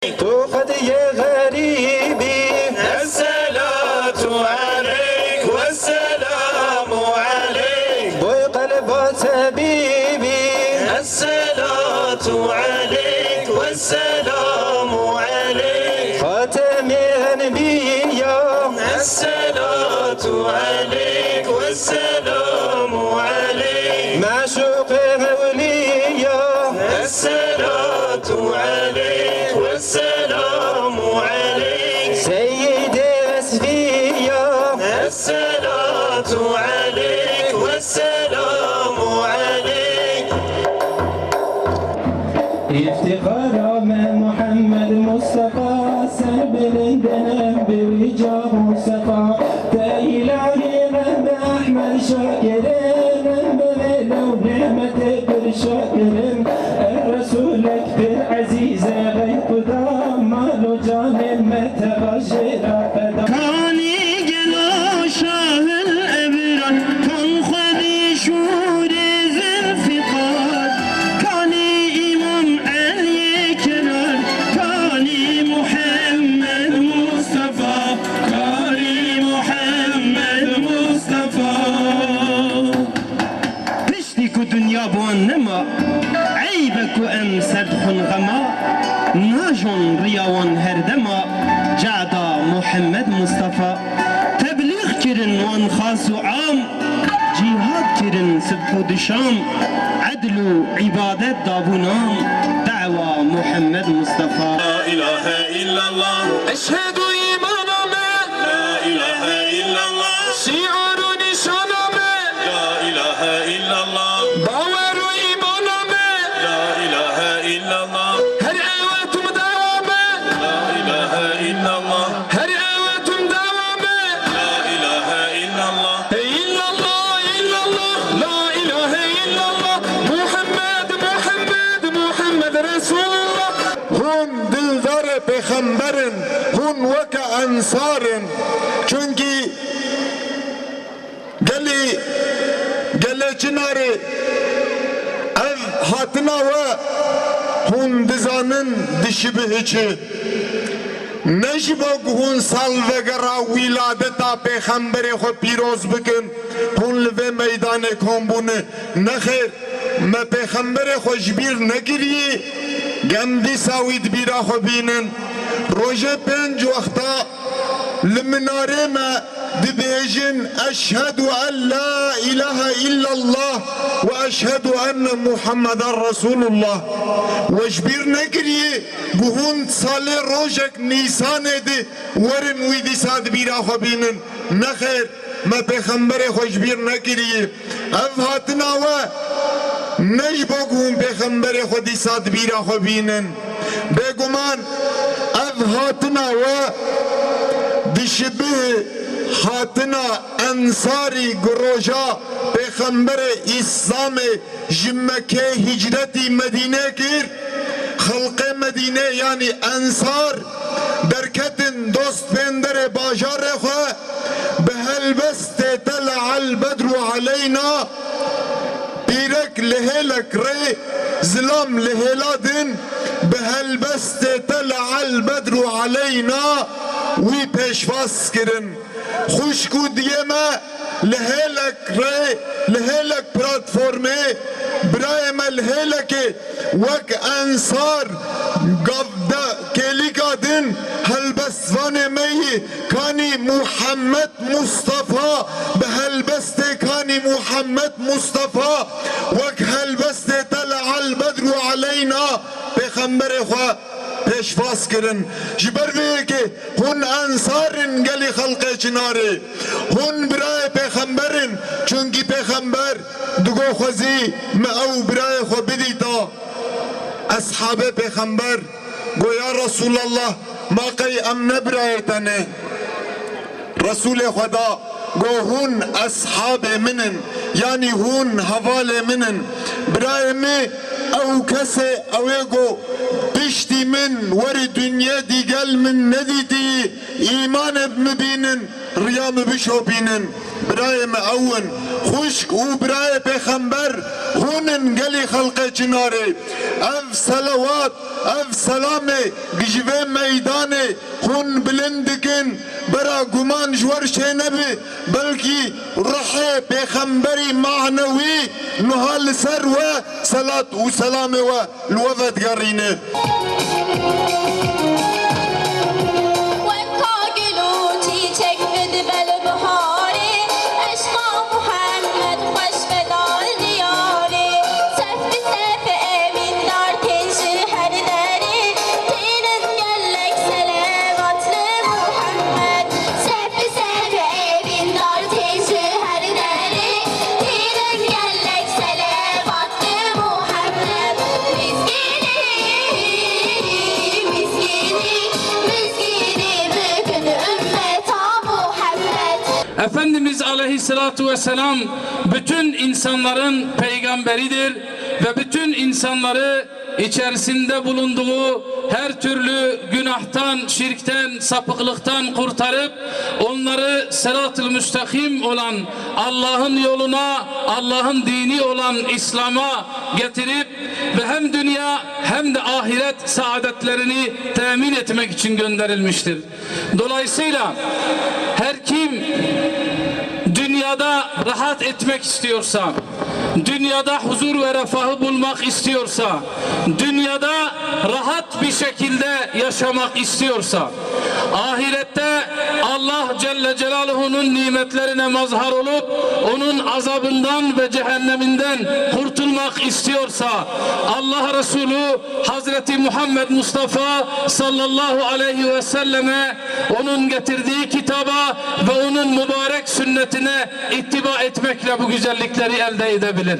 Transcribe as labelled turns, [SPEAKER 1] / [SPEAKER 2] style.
[SPEAKER 1] تو قد يا غريبي
[SPEAKER 2] الصلاة عليك والسلام عليك
[SPEAKER 1] بوي قلب حبيبي
[SPEAKER 2] الصلاة عليك والسلام عليك
[SPEAKER 1] خاتم الأنبياء
[SPEAKER 2] الصلاة عليك والسلام عليك
[SPEAKER 1] معشوق أولياء
[SPEAKER 2] الصلاة عليك والسلام عليك
[SPEAKER 1] سيد أسفياء
[SPEAKER 2] الصلاة عليك والسلام عليك
[SPEAKER 1] افتخار من محمد مصطفى سرب لندن بوجاه صفا تإلهي من أحمد شاكرين من لو نعمة بالشاكرين الرسولك بالعزيز غيب دام مالو جان متغشر فدا
[SPEAKER 2] كاني جلو شاه الأبرار كان خذي شهور ذي الفقار كاني إمام علي كرار كاني محمد مصطفى كاني محمد مصطفى بشتك دنيا بوان نما عيبك وأم سبح غما ناجون رياوان هردما جعدا محمد مصطفى تبليغ كرن وان خاص عام جهاد كرن سبح دشام عدل عبادة دابونام دعوة محمد مصطفى لا إله إلا الله أشهد إيمانا لا إله إلا الله شعار نشانا لا إله إلا الله باور إيمانا لا إله إلا الله هر أيواتم دوامة لا إله إلا الله هر أيواتم دوامة لا إله إلا الله إلا الله إلا الله لا إله إلا الله محمد محمد محمد رسول الله
[SPEAKER 3] Hun dildar peygamberin, hun vaka ansarın. Çünkü gele çınarı ev hatına ve hun dizanın dişi bihiçi. Neşbok hun sal ve gara viladeta peygamberi xo piroz bikin. Hun lve meydane kombunu nexir. Me peygamberi xo jbir negiriyi. Gemdi sawid bira xo binin. Roje penc vakta لمناره ما دبيجن أشهد أن لا إله إلا الله وأشهد أن محمد رسول الله وجبير نكري بهون صالح روجك نيسان دي ورن ويدي ساد بيرا خبينن نخير ما بيخمبر خوشبير نكري أفهاتنا و نجبوكم بيخمبر خودي ساد بيرا خبينن بيقمان أفهاتنا و dişibi hatına ensari groja peygamber İslam'ı Mekke hicreti Medine kir halkı Medine yani ensar derketin dost pendere bajar xwe behelbeste tela'al bedru aleyna pirek lehelek re zilam leheladin behelbeste tela'al bedru aleyna وی پیشواز کرن خوشکو دیمه لهلک پلاتفورمه برای من لهلک وک انصار گفته کلیکا دن هلبستوان می کانی محمد مصطفى به هلبست کانی محمد مصطفى وک هلبست طلع البدر علینا پیغمبر خواه پیشواز کرن جبر وی که هون انصارن گلی خلق چناره هون برای پیغمبرن چونکی پیغمبر دگو خوزی او برای خو بدی تا اصحاب پیغمبر گو یا رسول الله ما قی ام نبرای تنه رسول خدا گو هون اصحاب منن یعنی هون حوال منن برای می او کسی اویگو Piştimin veri dünya digel min ne dedi iman ebmibinin riyamı bişopinin Birayem avun Xuşk u biraye peygamber Hunin geli halka çınare Ev salavat Ev selame Gijve meydane Hun bilindikin Bera guman jwar şeynebi Belki rahe peygamberi manevi Nuhal ser ve salat u selame ve lüvet garine
[SPEAKER 4] Efendimiz Aleyhisselatü Vesselam bütün insanların peygamberidir ve bütün insanları içerisinde bulunduğu her türlü günahtan, şirkten, sapıklıktan kurtarıp onları sırat-ı müstakim olan Allah'ın yoluna, Allah'ın dini olan İslam'a getirip ve hem dünya hem de ahiret saadetlerini temin etmek için gönderilmiştir. Dolayısıyla her kim dünyada rahat etmek istiyorsa, dünyada huzur ve refahı bulmak istiyorsa, dünyada rahat bir şekilde yaşamak istiyorsa, ahirette Allah Celle Celaluhu'nun nimetlerine mazhar olup onun azabından ve cehenneminden kurtulmak istiyorsa, Allah Resulü Hazreti Muhammed Mustafa sallallahu aleyhi ve selleme, onun getirdiği kitaba ve onun mübarek sünnetine ittiba etmekle bu güzellikleri elde edebilir.